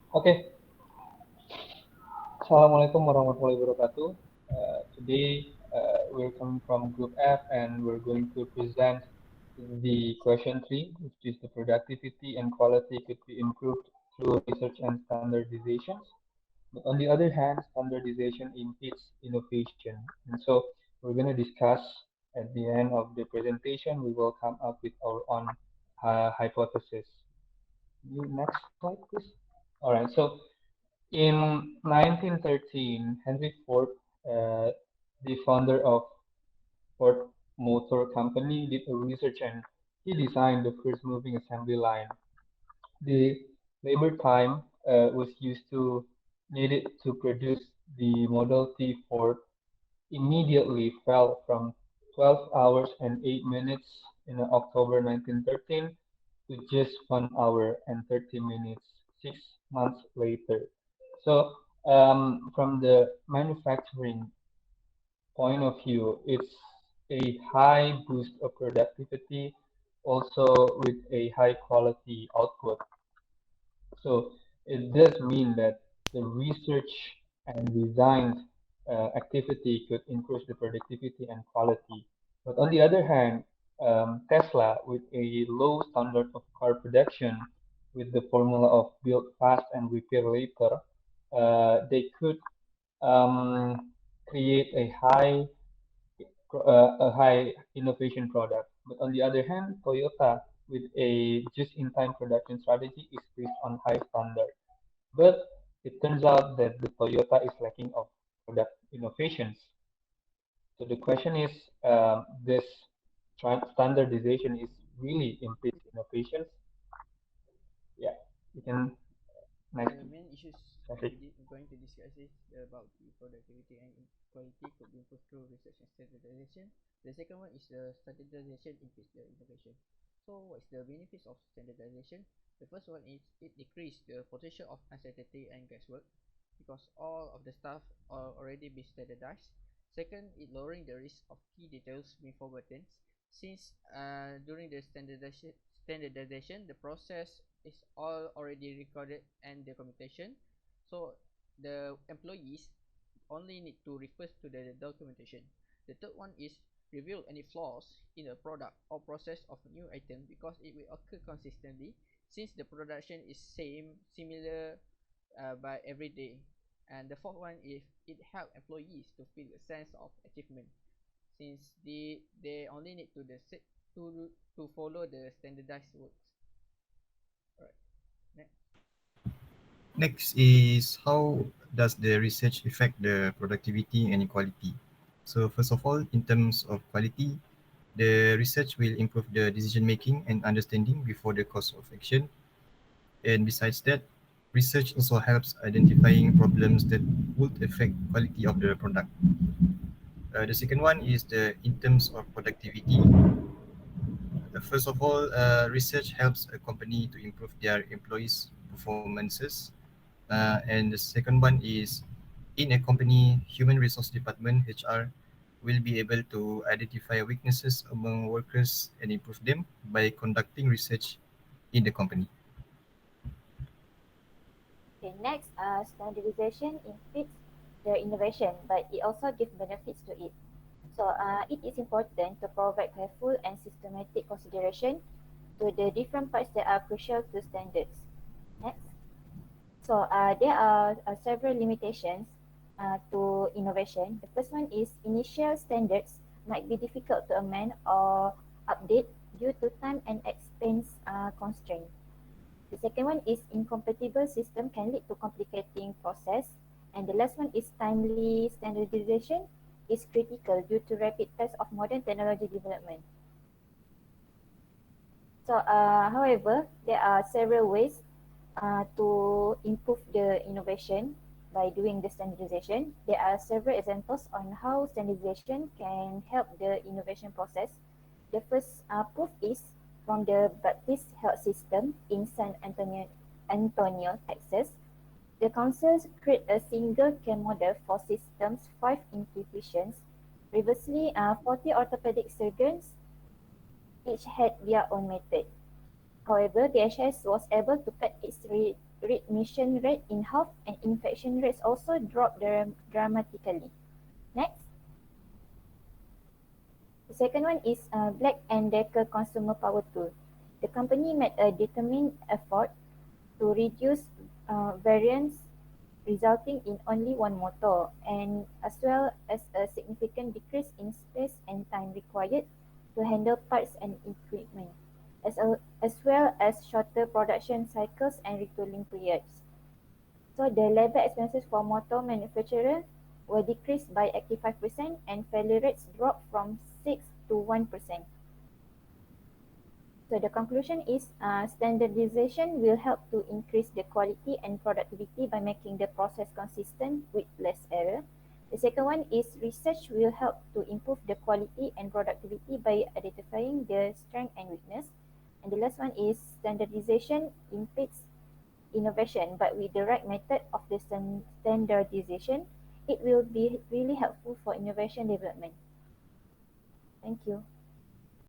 Okay, Assalamualaikum warahmatullahi wabarakatuh. Today we're coming from Group F and we're going to present the question 3, which is the productivity and quality could be improved through research and standardizations. But on the other hand, standardization impedes innovation. And so we're going to discuss at the end of the presentation, we will come up with our own hypothesis. Next slide, please. All right, so in 1913, Henry Ford, uh, the founder of Ford Motor Company, did a research and he designed the first moving assembly line. The labor time was used to needed to produce the Model T Ford immediately fell from 12 hours and 8 minutes in October 1913 to just 1 hour and 30 minutes 6 months later. So, from the manufacturing point of view, it's a high boost of productivity, also with a high quality output. So it does mean that the research and design activity could increase the productivity and quality. But on the other hand, Tesla, with a low standard of car production, with the formula of build fast and repair later, they could create a high innovation product. But on the other hand, Toyota, with a just-in-time production strategy, is based on high standard. But it turns out that the Toyota is lacking of product innovations. So the question is, this standardization is really impedes innovations? Yeah, you can next, The main issues Patrick. going to discuss is about the productivity and quality could be improved through research and standardization. The second one is the standardization impedes the innovation. So, what's the benefits of standardization? The first one is it decreases the potential of uncertainty and guesswork because all of the stuff are already be standardized. Second, it lowering the risk of key details being forgotten since during the standardization the process is all already recorded and documentation, so the employees only need to refer to the documentation. The third one is reveal any flaws in a product or process of a new item because it will occur consistently since the production is similar by every day. And the fourth one is it help employees to feel a sense of achievement since they only need to to follow the standardized works. Alright, next. Next is how does the research affect the productivity and equality? So first of all, in terms of quality, the research will improve the decision making and understanding before the course of action. And besides that, research also helps identifying problems that would affect quality of the product. The second one is the in terms of productivity. First of all, research helps a company to improve their employees' performances. And the second one is in a company, human resource department (HR) will be able to identify weaknesses among workers and improve them by conducting research in the company. Okay, next, standardization impedes the innovation, but it also gives benefits to it. So, it is important to provide careful and systematic consideration to the different parts that are crucial to standards. Next. So, there are several limitations to innovation. The first one is initial standards might be difficult to amend or update due to time and expense constraint. The second one is incompatible system can lead to complicating process. And the last one is timely standardization is critical due to rapid pace of modern technology development. So, however, there are several ways to improve the innovation by doing the standardization. There are several examples on how standardization can help the innovation process. The first proof is from the Baptist Health System in San Antonio, Texas. The council created a single care model for systems 5 institutions. Previously, 40 orthopedic surgeons each had their own method. However, the DHS was able to cut its readmission rate in half and infection rates also drop dramatically. Next. The second one is Black and Decker Consumer Power Tool. The company made a determined effort to reduce variance resulting in only one motor, and as well as a significant decrease in space and time required to handle parts and equipment, as well as shorter production cycles and retooling periods. So the labor expenses for motor manufacturer were decreased by 85% and failure rates dropped from 6 to 1%. So the conclusion is standardization will help to increase the quality and productivity by making the process consistent with less error. The second one is research will help to improve the quality and productivity by identifying the strength and weakness. And the last one is standardization impedes innovation, but with the right method of the standardization, it will be really helpful for innovation development. Thank you.